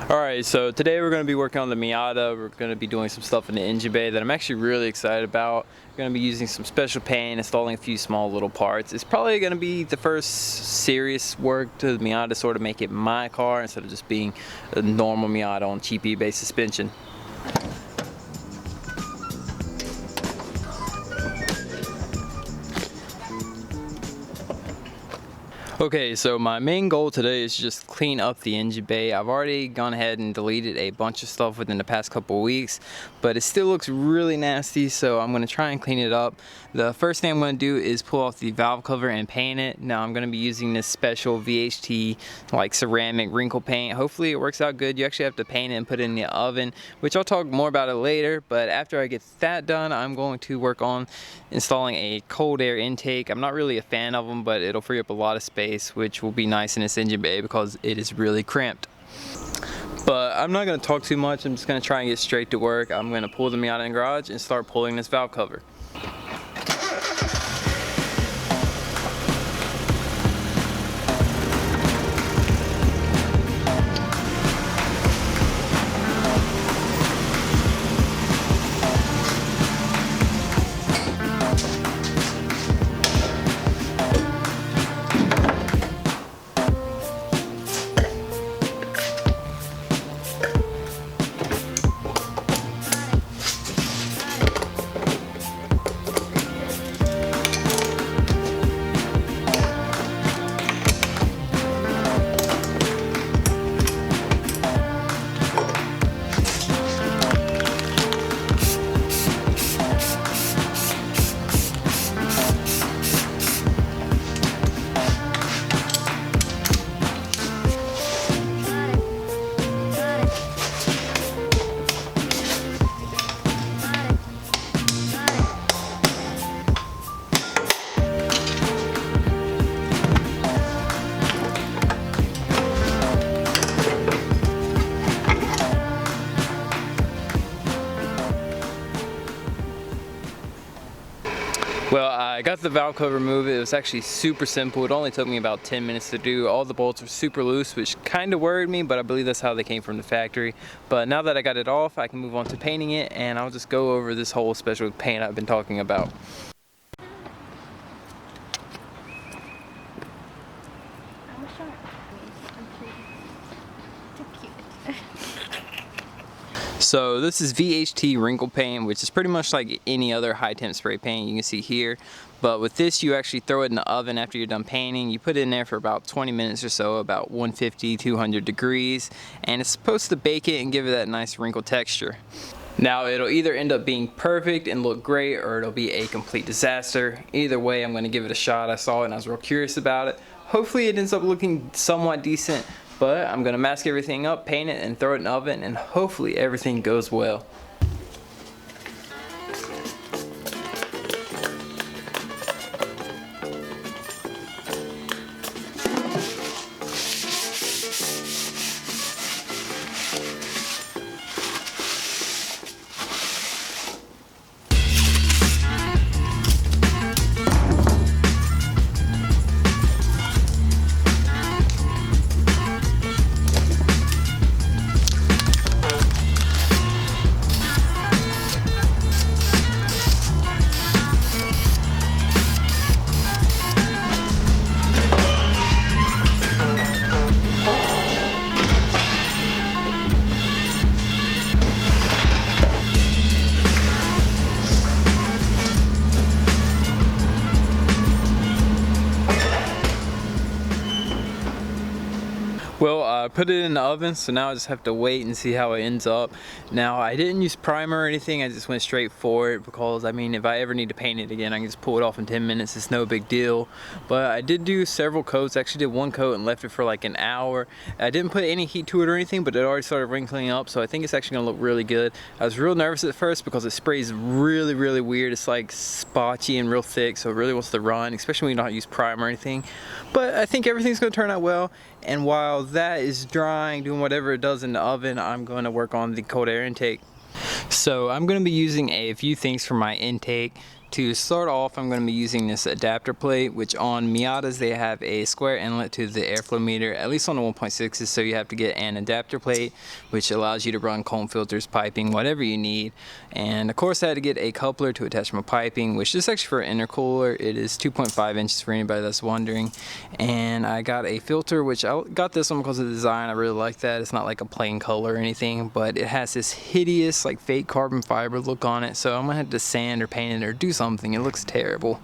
Alright, so today we're going to be working on the Miata. We're going to be doing some stuff in the engine bay that I'm actually really excited about. We're going to be using some special paint, installing a few small little parts. It's probably going to be the first serious work to the Miata to sort of make it my car instead of just being a normal Miata on cheap eBay suspension. Okay, so my main goal today is just clean up the engine bay. I've already gone ahead and deleted a bunch of stuff within the past couple of weeks, but it still looks really nasty, so I'm going to try and clean it up. The first thing I'm going to do is pull off the valve cover and paint it. Now I'm going to be using this special VHT like ceramic wrinkle paint. Hopefully it works out good. You actually have to paint it and put it in the oven, which I'll talk more about it later, but after I get that done, I'm going to work on installing a cold air intake. I'm not really a fan of them, but it'll free up a lot of space, which will be nice in this engine bay because it is really cramped. But I'm not going to talk too much. I'm just going to try and get straight to work. I'm going to pull the Miata in the garage and start pulling this valve cover. Well, I got the valve cover removed. It was actually super simple. It only took me about 10 minutes to do. All the bolts are super loose, which kind of worried me, but I believe that's how they came from the factory. But now that I got it off, I can move on to painting it, and I'll just go over this whole special paint I've been talking about. So this is VHT wrinkle paint, which is pretty much like any other high temp spray paint you can see here. But with this, you actually throw it in the oven after you're done painting. You put it in there for about 20 minutes or so, about 150, 200 degrees. And it's supposed to bake it and give it that nice wrinkle texture. Now it'll either end up being perfect and look great, or it'll be a complete disaster. Either way, I'm going to give it a shot. I saw it and I was real curious about it. Hopefully it ends up looking somewhat decent. But I'm going to mask everything up, paint it, and throw it in the oven, and hopefully everything goes well. Well, I put it in the oven, so now I just have to wait and see how it ends up. Now, I didn't use primer or anything, I just went straight for it because, I mean, if I ever need to paint it again, I can just pull it off in 10 minutes, it's no big deal. But I did do several coats, I actually did one coat and left it for like an hour. I didn't put any heat to it or anything, but it already started wrinkling up, so I think it's actually gonna look really good. I was real nervous at first because it sprays really weird. It's like spotchy and real thick, so it really wants to run, especially when you don't use primer or anything. But I think everything's gonna turn out well. And while that is drying, doing whatever it does in the oven, I'm going to work on the cold air intake. So I'm going to be using a few things for my intake. To start off, I'm going to be using this adapter plate, which on Miatas they have a square inlet to the airflow meter, at least on the 1.6s, so you have to get an adapter plate which allows you to run comb filters, piping, whatever you need. And of course I had to get a coupler to attach my piping, which is actually for an intercooler. It is 2.5 inches for anybody that's wondering. And I got a filter, which I got this one because of the design. I really like that. It's not like a plain color or anything, but it has this hideous like fake carbon fiber look on it, so I'm gonna have to sand or paint it or do something. It looks terrible.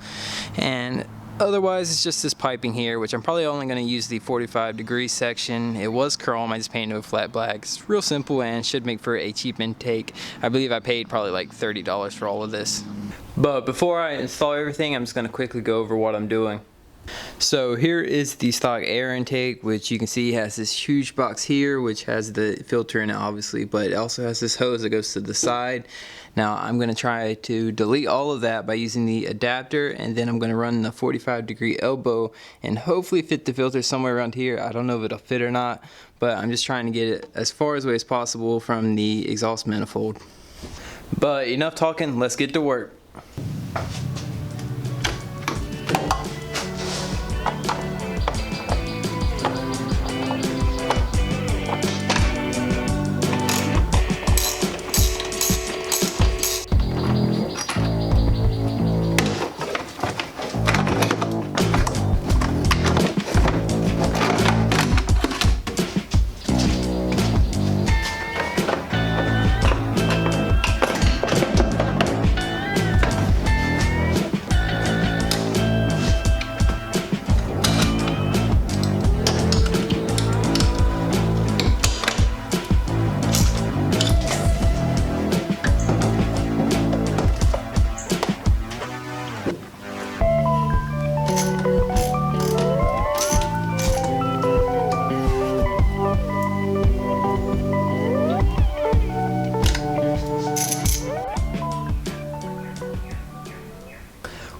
And otherwise it's just this piping here, which I'm probably only going to use the 45-degree section. It was chrome, I just painted it with flat black. It's real simple and should make for a cheap intake. I believe I paid probably like $30 for all of this. But before I install everything, I'm just going to quickly go over what I'm doing. So here is the stock air intake, which you can see has this huge box here which has the filter in it obviously, but it also has this hose that goes to the side. Now I'm going to try to delete all of that by using the adapter, and then I'm going to run the 45-degree elbow and hopefully fit the filter somewhere around here. I don't know if it'll fit or not, but I'm just trying to get it as far away as possible from the exhaust manifold. But enough talking, let's get to work.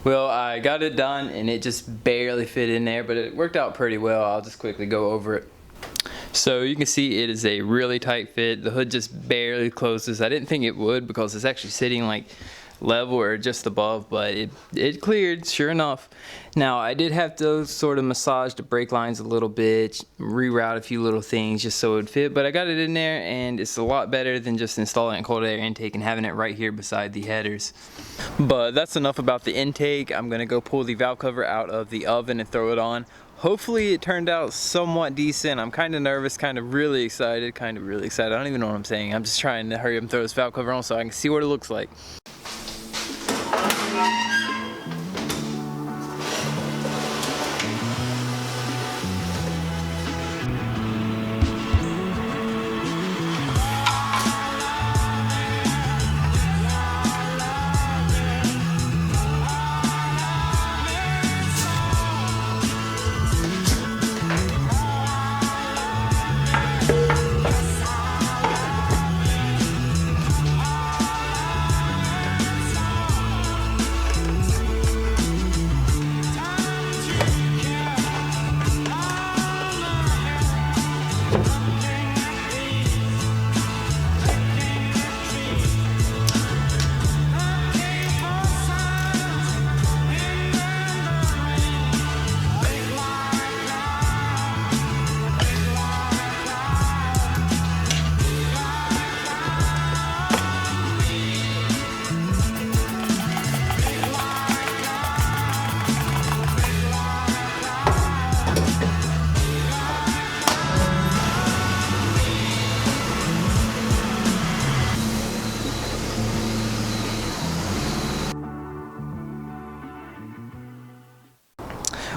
Well, I got it done and it just barely fit in there, but it worked out pretty well. I'll just quickly go over it. So you can see it is a really tight fit. The hood just barely closes. I didn't think it would because it's actually sitting like level or just above, but it cleared sure enough. Now I did have to sort of massage the brake lines a little bit, reroute a few little things just so it would fit, but I got it in there and it's a lot better than just installing a cold air intake and having it right here beside the headers. But that's enough about the intake. I'm gonna go pull the valve cover out of the oven and throw it on. Hopefully it turned out somewhat decent. I'm kind of nervous, kind of really excited. I don't even know what I'm saying. I'm just trying to hurry up and throw this valve cover on so I can see what it looks like.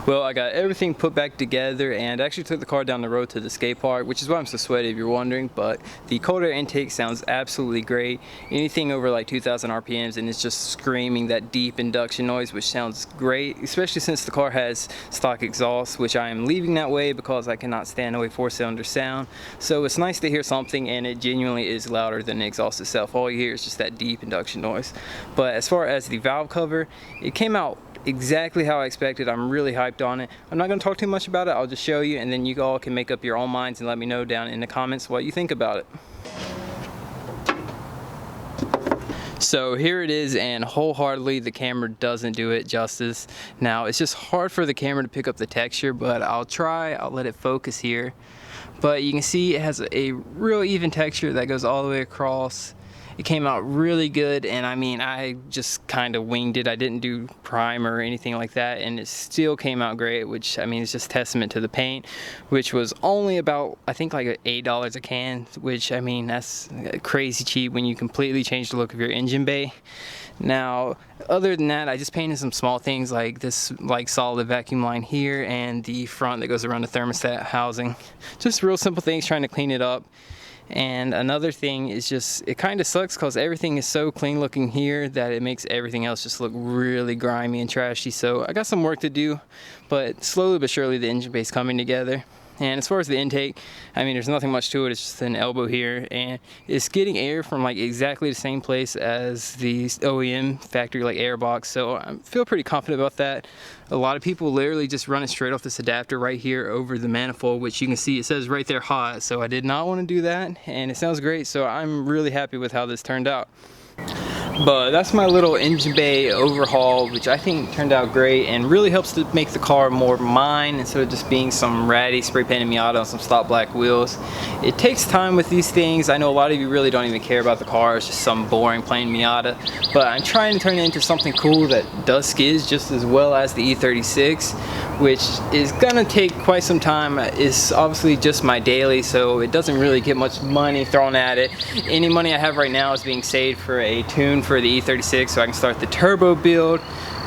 Well, I got everything put back together and actually took the car down the road to the skate park, which is why I'm so sweaty if you're wondering, but the cold air intake sounds absolutely great. Anything over like 2,000 RPMs and it's just screaming that deep induction noise, which sounds great, especially since the car has stock exhaust, which I am leaving that way because I cannot stand the way 4-cylinder sound. So it's nice to hear something and it genuinely is louder than the exhaust itself. All you hear is just that deep induction noise. But as far as the valve cover, it came out exactly how I expected. I'm really hyped on it. I'm not going to talk too much about it. I'll just show you and then you all can make up your own minds and let me know down in the comments what you think about it. So here it is, and wholeheartedly the camera doesn't do it justice. Now it's just hard for the camera to pick up the texture, but I'll let it focus here. But you can see it has a real even texture that goes all the way across. It came out really good, and I mean, I just kind of winged it. I didn't do primer or anything like that, and it still came out great, which I mean, it's just testament to the paint, which was only about, I think, like $8 a can, which I mean, that's crazy cheap when you completely change the look of your engine bay. Now, other than that, I just painted some small things like this solid vacuum line here and the front that goes around the thermostat housing. Just real simple things, trying to clean it up. And another thing is just, it kind of sucks because everything is so clean looking here that it makes everything else just look really grimy and trashy. So I got some work to do, but slowly but surely the engine bay is coming together. And as far as the intake, I mean, there's nothing much to it. It's just an elbow here, and it's getting air from like exactly the same place as the OEM factory like air box. So I feel pretty confident about that. A lot of people literally just run it straight off this adapter right here over the manifold, which you can see it says right there hot. So I did not want to do that, and it sounds great. So I'm really happy with how this turned out. But that's my little engine bay overhaul, which I think turned out great and really helps to make the car more mine instead of just being some ratty spray painted Miata on some stock black wheels. It takes time with these things. I know a lot of you really don't even care about the car. It's just some boring plain Miata. But I'm trying to turn it into something cool that does skids just as well as the E36, which is gonna take quite some time. It's obviously just my daily, so it doesn't really get much money thrown at it. Any money I have right now is being saved for a tune for the E36 so I can start the turbo build,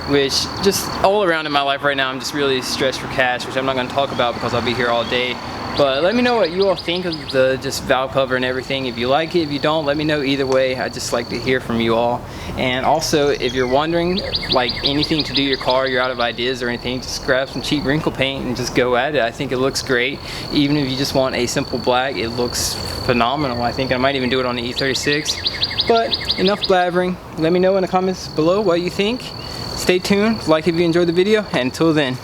which just all around in my life right now I'm just really stressed for cash, which I'm not going to talk about because I'll be here all day. But let me know what you all think of the just valve cover and everything. If you like it, if you don't, let me know either way. I just like to hear from you all. And also, if you're wondering like anything to do your car, you're out of ideas or anything, just grab some cheap wrinkle paint and just go at it. I think it looks great. Even if you just want a simple black, it looks phenomenal. I think I might even do it on the E36. But enough blabbering. Let me know in the comments below what you think. Stay tuned, like if you enjoyed the video, and until then.